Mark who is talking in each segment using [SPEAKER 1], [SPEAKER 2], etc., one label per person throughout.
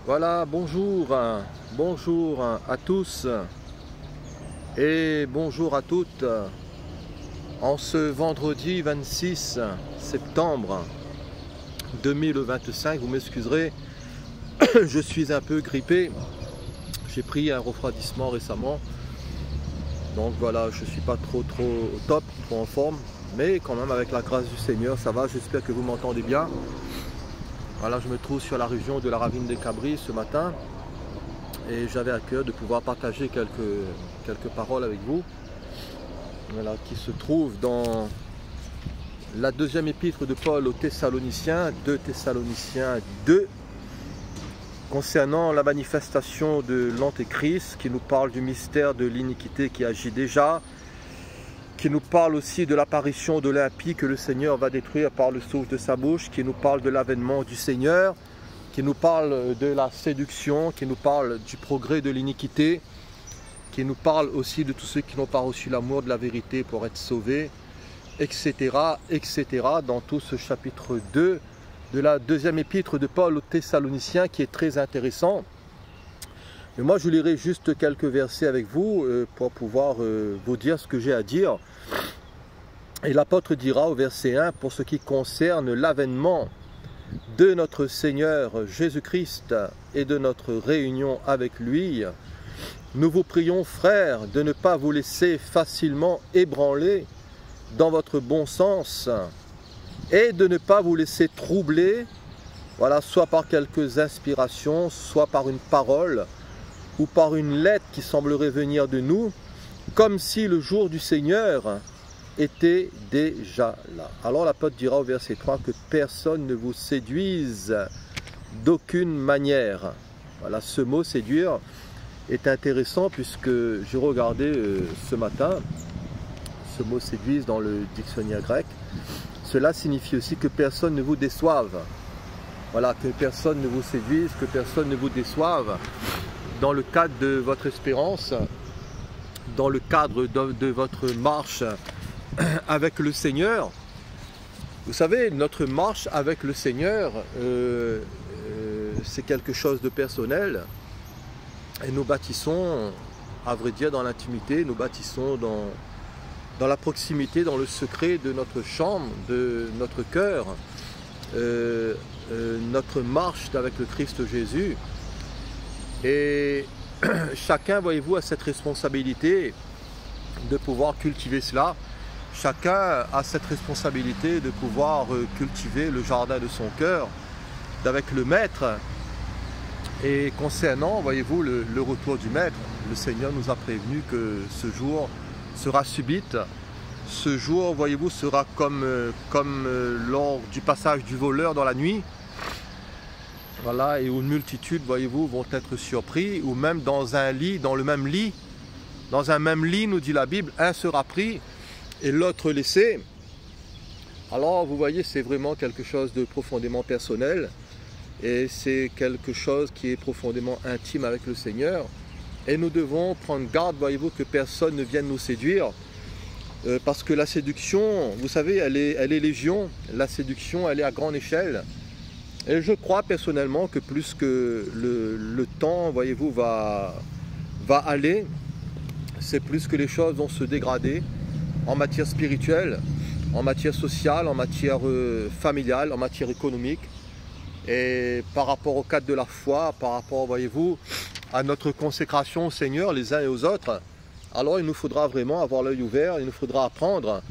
[SPEAKER 1] Voilà, bonjour à tous et bonjour à toutes en ce vendredi 26 septembre 2025. Vous m'excuserez, je suis un peu grippé, j'ai pris un refroidissement récemment, donc voilà, je ne suis pas trop au top, trop en forme, mais quand même avec la grâce du Seigneur ça va. J'espère que vous m'entendez bien. Voilà, je me trouve sur la région de la ravine des Cabris ce matin et j'avais à cœur de pouvoir partager quelques paroles avec vous, voilà, qui se trouvent dans la deuxième épître de Paul aux Thessaloniciens, 2 Thessaloniciens 2, concernant la manifestation de l'Antéchrist, qui nous parle du mystère de l'iniquité qui agit déjà, qui nous parle aussi de l'apparition de l'impie que le Seigneur va détruire par le souffle de sa bouche, qui nous parle de l'avènement du Seigneur, qui nous parle de la séduction, qui nous parle du progrès de l'iniquité, qui nous parle aussi de tous ceux qui n'ont pas reçu l'amour de la vérité pour être sauvés, etc., etc., dans tout ce chapitre 2 de la deuxième épître de Paul aux Thessaloniciens, qui est très intéressant. Mais moi, je lirai juste quelques versets avec vous pour pouvoir vous dire ce que j'ai à dire. Et l'apôtre dira au verset 1, pour ce qui concerne l'avènement de notre Seigneur Jésus-Christ et de notre réunion avec lui, nous vous prions, frères, de ne pas vous laisser facilement ébranler dans votre bon sens et de ne pas vous laisser troubler, voilà, soit par quelques inspirations, soit par une parole, ou par une lettre qui semblerait venir de nous, comme si le jour du Seigneur était déjà là. Alors l'apôtre dira au verset 3 que personne ne vous séduise d'aucune manière. Voilà, ce mot séduire est intéressant puisque j'ai regardé ce matin, ce mot séduise dans le dictionnaire grec. Cela signifie aussi que personne ne vous déçoive. Voilà, que personne ne vous séduise, que personne ne vous déçoive dans le cadre de votre espérance, dans le cadre de votre marche avec le Seigneur. Vous savez, notre marche avec le Seigneur, c'est quelque chose de personnel. Et nous bâtissons, à vrai dire, dans l'intimité, nous bâtissons dans la proximité, dans le secret de notre chambre, de notre cœur, notre marche avec le Christ Jésus. Et chacun, voyez-vous, a cette responsabilité de pouvoir cultiver cela. Chacun a cette responsabilité de pouvoir cultiver le jardin de son cœur avec le Maître. Et concernant, voyez-vous, le retour du Maître, le Seigneur nous a prévenu que ce jour sera subite. Ce jour, voyez-vous, sera comme lors du passage du voleur dans la nuit. Voilà, et où une multitude, voyez-vous, vont être surpris, ou même dans un lit, dans un même lit, nous dit la Bible, un sera pris et l'autre laissé. Alors, vous voyez, c'est vraiment quelque chose de profondément personnel, et c'est quelque chose qui est profondément intime avec le Seigneur. Et nous devons prendre garde, voyez-vous, que personne ne vienne nous séduire, parce que la séduction, vous savez, elle est légion. La séduction, elle est à grande échelle. Et je crois personnellement que plus que le temps, voyez-vous, va aller, c'est plus que les choses vont se dégrader en matière spirituelle, en matière sociale, en matière familiale, en matière économique. Et par rapport au cadre de la foi, par rapport, voyez-vous, à notre consécration au Seigneur les uns et aux autres, alors il nous faudra vraiment avoir l'œil ouvert, il nous faudra apprendre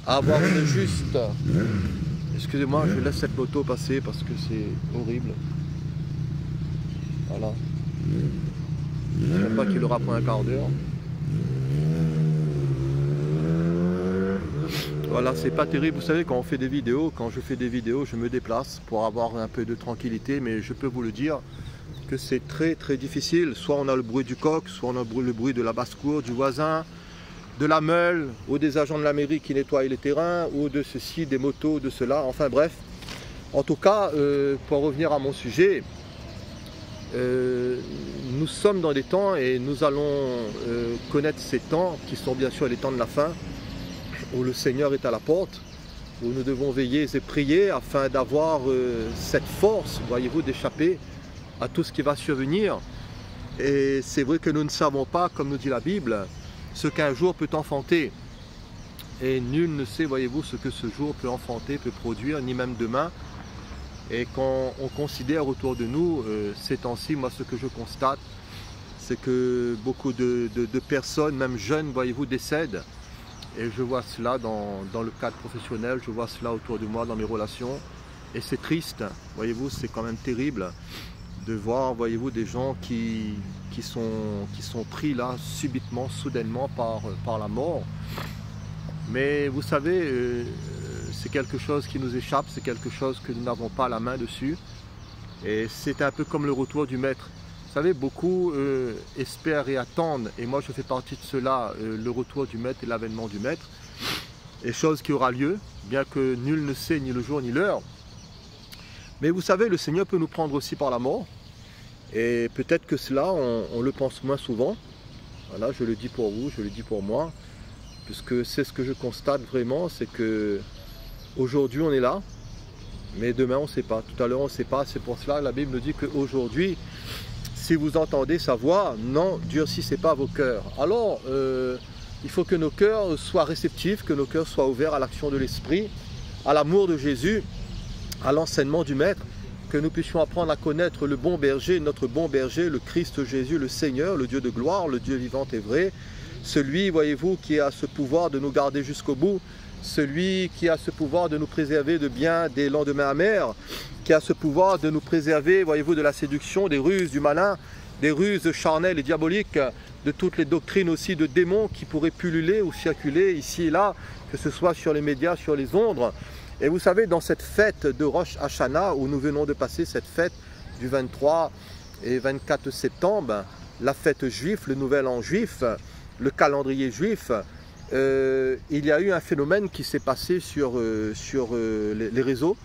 [SPEAKER 1] à avoir une juste... Excusez-moi, je laisse cette moto passer parce que c'est horrible. Voilà. Je ne sais pas qu'il aura pour un quart d'heure. Voilà, c'est pas terrible. Vous savez, quand on fait des vidéos, quand je fais des vidéos, je me déplace pour avoir un peu de tranquillité, mais je peux vous le dire que c'est très très difficile. Soit on a le bruit du coq, soit on a le bruit de la basse-cour, du voisin, de la meule, ou des agents de la mairie qui nettoient les terrains, ou de ceci, des motos, de cela, enfin bref. En tout cas, pour revenir à mon sujet, nous sommes dans des temps et nous allons connaître ces temps qui sont bien sûr les temps de la fin, où le Seigneur est à la porte, où nous devons veiller et prier afin d'avoir cette force, voyez-vous, d'échapper à tout ce qui va survenir. Et c'est vrai que nous ne savons pas, comme nous dit la Bible, ce qu'un jour peut enfanter. Et nul ne sait, voyez-vous, ce que ce jour peut enfanter, peut produire, ni même demain. Et quand on considère autour de nous, ces temps-ci, moi ce que je constate, c'est que beaucoup de personnes, même jeunes, voyez-vous, décèdent. Et je vois cela dans le cadre professionnel, je vois cela autour de moi, dans mes relations. Et c'est triste, voyez-vous, c'est quand même terrible de voir, voyez-vous, des gens qui sont pris là, subitement, soudainement, par la mort. Mais vous savez, c'est quelque chose qui nous échappe, c'est quelque chose que nous n'avons pas la main dessus. Et c'est un peu comme le retour du maître. Vous savez, beaucoup espèrent et attendent, et moi je fais partie de cela, le retour du maître et l'avènement du maître. Et chose qui aura lieu, bien que nul ne sait ni le jour ni l'heure. Mais vous savez, le Seigneur peut nous prendre aussi par la mort. Et peut-être que cela, on le pense moins souvent. Voilà, je le dis pour vous, je le dis pour moi. Puisque c'est ce que je constate vraiment, c'est que aujourd'hui on est là, mais demain on ne sait pas. Tout à l'heure on ne sait pas. C'est pour cela que la Bible nous dit qu'aujourd'hui, si vous entendez sa voix, non, durcissez pas vos cœurs. Alors, il faut que nos cœurs soient réceptifs, que nos cœurs soient ouverts à l'action de l'Esprit, à l'amour de Jésus, à l'enseignement du Maître, que nous puissions apprendre à connaître le bon berger, notre bon berger, le Christ Jésus, le Seigneur, le Dieu de gloire, le Dieu vivant et vrai, celui, voyez-vous, qui a ce pouvoir de nous garder jusqu'au bout, celui qui a ce pouvoir de nous préserver de bien des lendemains amers, qui a ce pouvoir de nous préserver, voyez-vous, de la séduction, des ruses du malin, des ruses charnelles et diaboliques, de toutes les doctrines aussi de démons qui pourraient pulluler ou circuler ici et là, que ce soit sur les médias, sur les ondes. Et vous savez, dans cette fête de Rosh Hashanah, où nous venons de passer cette fête du 23 et 24 septembre, la fête juive, le nouvel an juif, le calendrier juif, il y a eu un phénomène qui s'est passé sur les réseaux,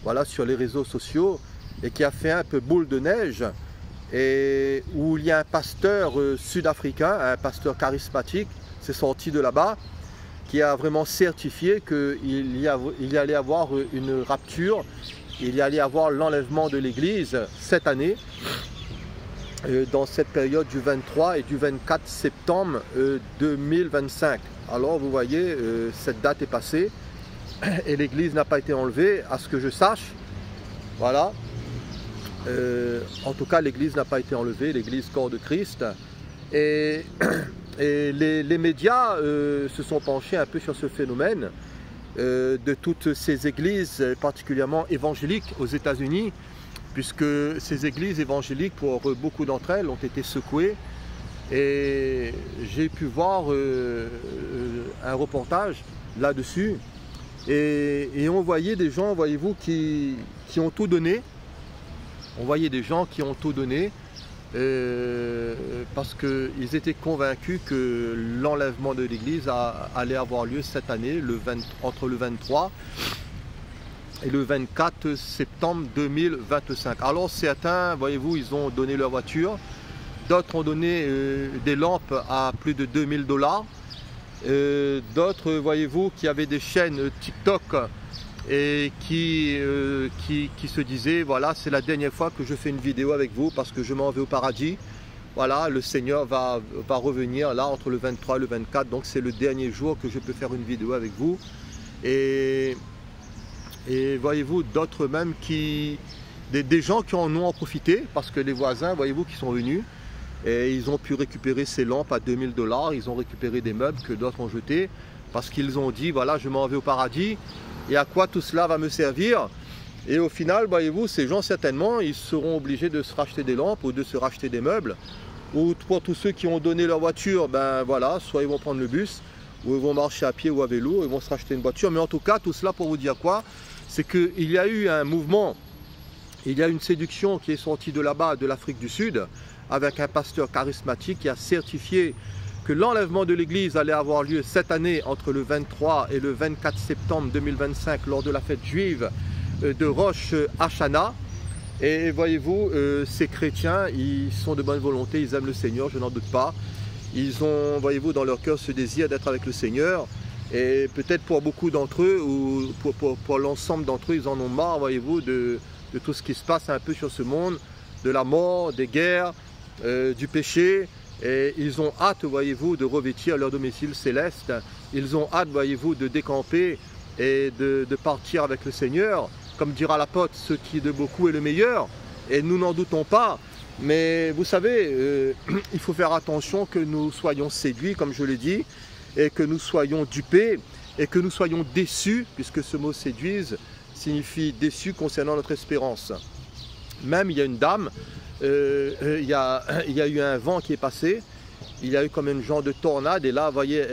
[SPEAKER 1] voilà, sur les réseaux sociaux, et qui a fait un peu boule de neige, et où il y a un pasteur sud-africain, un pasteur charismatique, s'est sorti de là-bas, qui a vraiment certifié qu'il y allait avoir une rapture, il y allait avoir l'enlèvement de l'Église cette année, dans cette période du 23 et du 24 septembre 2025. Alors vous voyez, cette date est passée et l'Église n'a pas été enlevée, à ce que je sache. Voilà. En tout cas, l'Église n'a pas été enlevée, l'Église corps de Christ. Et les médias se sont penchés un peu sur ce phénomène de toutes ces églises, particulièrement évangéliques aux États-Unis, puisque ces églises évangéliques, pour beaucoup d'entre elles, ont été secouées. Et j'ai pu voir un reportage là-dessus, et on voyait des gens, voyez-vous, qui ont tout donné. On voyait des gens qui ont tout donné parce qu'ils étaient convaincus que l'enlèvement de l'Église allait avoir lieu cette année, entre le 23 et le 24 septembre 2025. Alors certains, voyez-vous, ils ont donné leur voiture, d'autres ont donné des lampes à plus de 2000 $, d'autres, voyez-vous, qui avaient des chaînes TikTok et qui se disaient, voilà, c'est la dernière fois que je fais une vidéo avec vous parce que je m'en vais au paradis. Voilà, le Seigneur va revenir là entre le 23 et le 24, donc c'est le dernier jour que je peux faire une vidéo avec vous. Et voyez-vous, d'autres même des gens qui en ont profité, parce que les voisins, voyez-vous, qui sont venus, et ils ont pu récupérer ces lampes à 2000 $, ils ont récupéré des meubles que d'autres ont jetés, parce qu'ils ont dit, voilà, je m'en vais au paradis, et à quoi tout cela va me servir? Et au final, voyez-vous, ces gens, certainement, ils seront obligés de se racheter des lampes, ou de se racheter des meubles, ou pour tous ceux qui ont donné leur voiture, ben voilà, soit ils vont prendre le bus, ou ils vont marcher à pied ou à vélo, ils vont se racheter une voiture. Mais en tout cas, tout cela pour vous dire quoi? C'est qu'il y a eu un mouvement, il y a une séduction qui est sortie de là-bas, de l'Afrique du Sud, avec un pasteur charismatique qui a certifié que l'enlèvement de l'Église allait avoir lieu cette année entre le 23 et le 24 septembre 2025 lors de la fête juive de Rosh Hashanah. Et voyez-vous, ces chrétiens, ils sont de bonne volonté, ils aiment le Seigneur, je n'en doute pas. Ils ont, voyez-vous, dans leur cœur ce désir d'être avec le Seigneur. Et peut-être pour beaucoup d'entre eux, ou pour l'ensemble d'entre eux, ils en ont marre, voyez-vous, de tout ce qui se passe un peu sur ce monde, de la mort, des guerres, du péché. Et ils ont hâte, voyez-vous, de revêtir leur domicile céleste. Ils ont hâte, voyez-vous, de décamper et de partir avec le Seigneur. Comme dira l'apôtre, ce qui de beaucoup est le meilleur. Et nous n'en doutons pas. Mais vous savez, il faut faire attention que nous soyons séduits, comme je l'ai dit, et que nous soyons dupés, et que nous soyons déçus, puisque ce mot séduise signifie déçu concernant notre espérance. Même il y a une dame, il y a eu un vent qui est passé, il y a eu comme un genre de tornade, et là, vous voyez,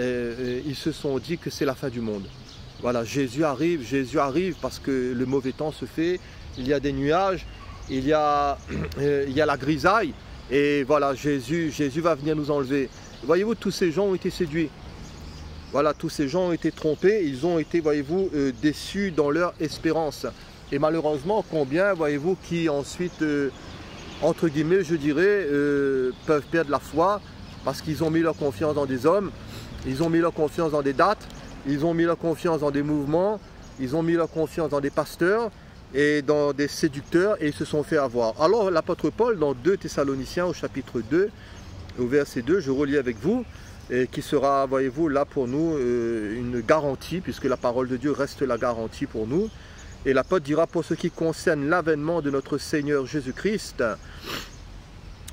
[SPEAKER 1] ils se sont dit que c'est la fin du monde. Voilà, Jésus arrive parce que le mauvais temps se fait, il y a des nuages, il y a la grisaille, et voilà, Jésus va venir nous enlever. Voyez-vous, tous ces gens ont été séduits. Voilà, tous ces gens ont été trompés, ils ont été, voyez-vous, déçus dans leur espérance. Et malheureusement, combien, voyez-vous, qui ensuite, entre guillemets, je dirais, peuvent perdre la foi parce qu'ils ont mis leur confiance dans des hommes, ils ont mis leur confiance dans des dates, ils ont mis leur confiance dans des mouvements, ils ont mis leur confiance dans des pasteurs et dans des séducteurs et ils se sont fait avoir. Alors l'apôtre Paul, dans 2 Thessaloniciens au chapitre 2, au verset 2, je relis avec vous, et qui sera, voyez-vous, là pour nous une garantie, puisque la parole de Dieu reste la garantie pour nous. Et l'apôtre dira, pour ce qui concerne l'avènement de notre Seigneur Jésus-Christ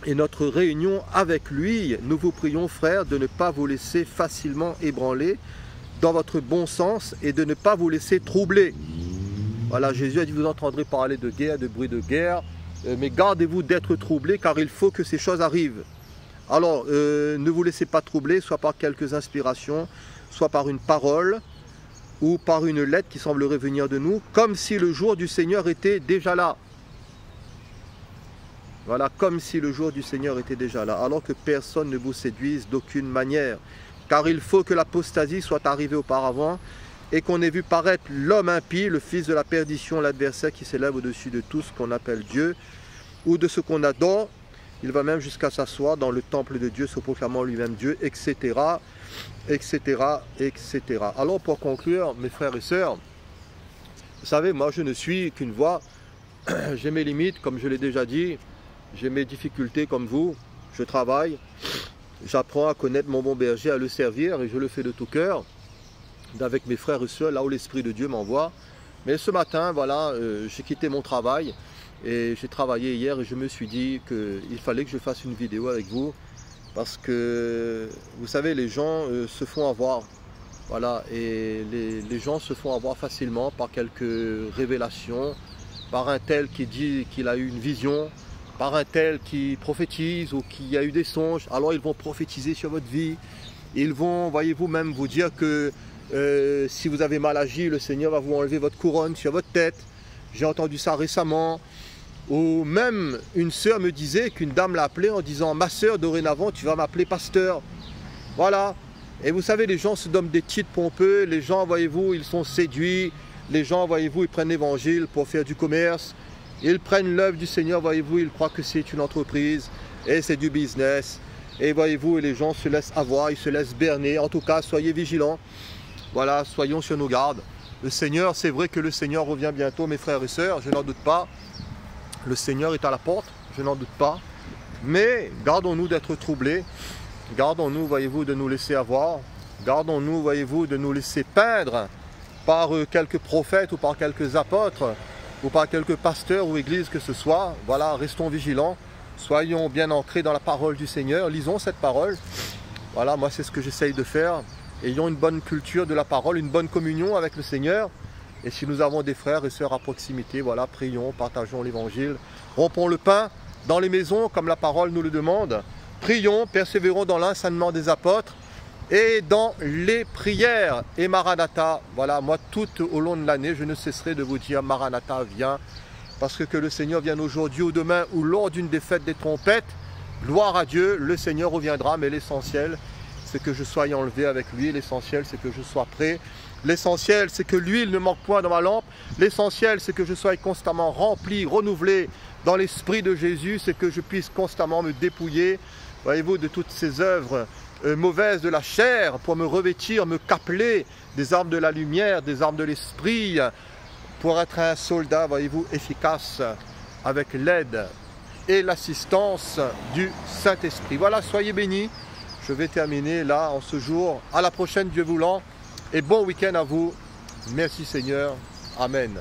[SPEAKER 1] et notre réunion avec lui, nous vous prions, frères, de ne pas vous laisser facilement ébranler dans votre bon sens et de ne pas vous laisser troubler. Voilà, Jésus a dit, vous entendrez parler de guerre, de bruit de guerre, mais gardez-vous d'être troublés, car il faut que ces choses arrivent. Alors, ne vous laissez pas troubler, soit par quelques inspirations, soit par une parole, ou par une lettre qui semblerait venir de nous, comme si le jour du Seigneur était déjà là. Voilà, comme si le jour du Seigneur était déjà là, alors que personne ne vous séduise d'aucune manière. Car il faut que l'apostasie soit arrivée auparavant, et qu'on ait vu paraître l'homme impie, le fils de la perdition, l'adversaire qui s'élève au-dessus de tout ce qu'on appelle Dieu, ou de ce qu'on adore. Il va même jusqu'à s'asseoir dans le temple de Dieu, se proclamant lui-même Dieu, etc., etc., etc. Alors pour conclure, mes frères et sœurs, vous savez, moi je ne suis qu'une voix, j'ai mes limites, comme je l'ai déjà dit, j'ai mes difficultés comme vous, je travaille, j'apprends à connaître mon bon berger, à le servir, et je le fais de tout cœur, avec mes frères et sœurs, là où l'Esprit de Dieu m'envoie. Mais ce matin, voilà, j'ai quitté mon travail, et j'ai travaillé hier et je me suis dit qu'il fallait que je fasse une vidéo avec vous parce que, vous savez, les gens se font avoir. Voilà, et les gens se font avoir facilement par quelques révélations, par un tel qui dit qu'il a eu une vision, par un tel qui prophétise ou qui a eu des songes. Alors ils vont prophétiser sur votre vie. Ils vont, voyez-vous, même vous dire que si vous avez mal agi, le Seigneur va vous enlever votre couronne sur votre tête. J'ai entendu ça récemment. Ou même une sœur me disait qu'une dame l'a appelée en disant « Ma sœur, dorénavant, tu vas m'appeler pasteur. » Voilà. Et vous savez, les gens se donnent des titres pompeux. Les gens, voyez-vous, ils sont séduits. Les gens, voyez-vous, ils prennent l'évangile pour faire du commerce. Ils prennent l'œuvre du Seigneur, voyez-vous, ils croient que c'est une entreprise et c'est du business. Et voyez-vous, les gens se laissent avoir, ils se laissent berner. En tout cas, soyez vigilants. Voilà, soyons sur nos gardes. Le Seigneur, c'est vrai que le Seigneur revient bientôt, mes frères et sœurs, je n'en doute pas. Le Seigneur est à la porte, je n'en doute pas. Mais gardons-nous d'être troublés. Gardons-nous, voyez-vous, de nous laisser avoir. Gardons-nous, voyez-vous, de nous laisser peindre par quelques prophètes ou par quelques apôtres ou par quelques pasteurs ou églises que ce soit. Voilà, restons vigilants. Soyons bien ancrés dans la parole du Seigneur. Lisons cette parole. Voilà, moi c'est ce que j'essaye de faire. Ayons une bonne culture de la parole, une bonne communion avec le Seigneur. Et si nous avons des frères et sœurs à proximité, voilà, prions, partageons l'évangile. Rompons le pain dans les maisons comme la parole nous le demande. Prions, persévérons dans l'enseignement des apôtres et dans les prières. Et Maranatha, voilà, moi tout au long de l'année, je ne cesserai de vous dire Maranatha, viens. Parce que le Seigneur vienne aujourd'hui ou demain ou lors d'une des fêtes des trompettes, gloire à Dieu, le Seigneur reviendra, mais l'essentiel, c'est que je sois enlevé avec lui. L'essentiel, c'est que je sois prêt. L'essentiel, c'est que l'huile ne manque point dans ma lampe. L'essentiel, c'est que je sois constamment rempli, renouvelé dans l'esprit de Jésus. C'est que je puisse constamment me dépouiller, voyez-vous, de toutes ces œuvres mauvaises de la chair pour me revêtir, me capeler des armes de la lumière, des armes de l'esprit, pour être un soldat, voyez-vous, efficace avec l'aide et l'assistance du Saint-Esprit. Voilà, soyez bénis. Je vais terminer là en ce jour. À la prochaine, Dieu voulant. Et bon week-end à vous. Merci Seigneur. Amen.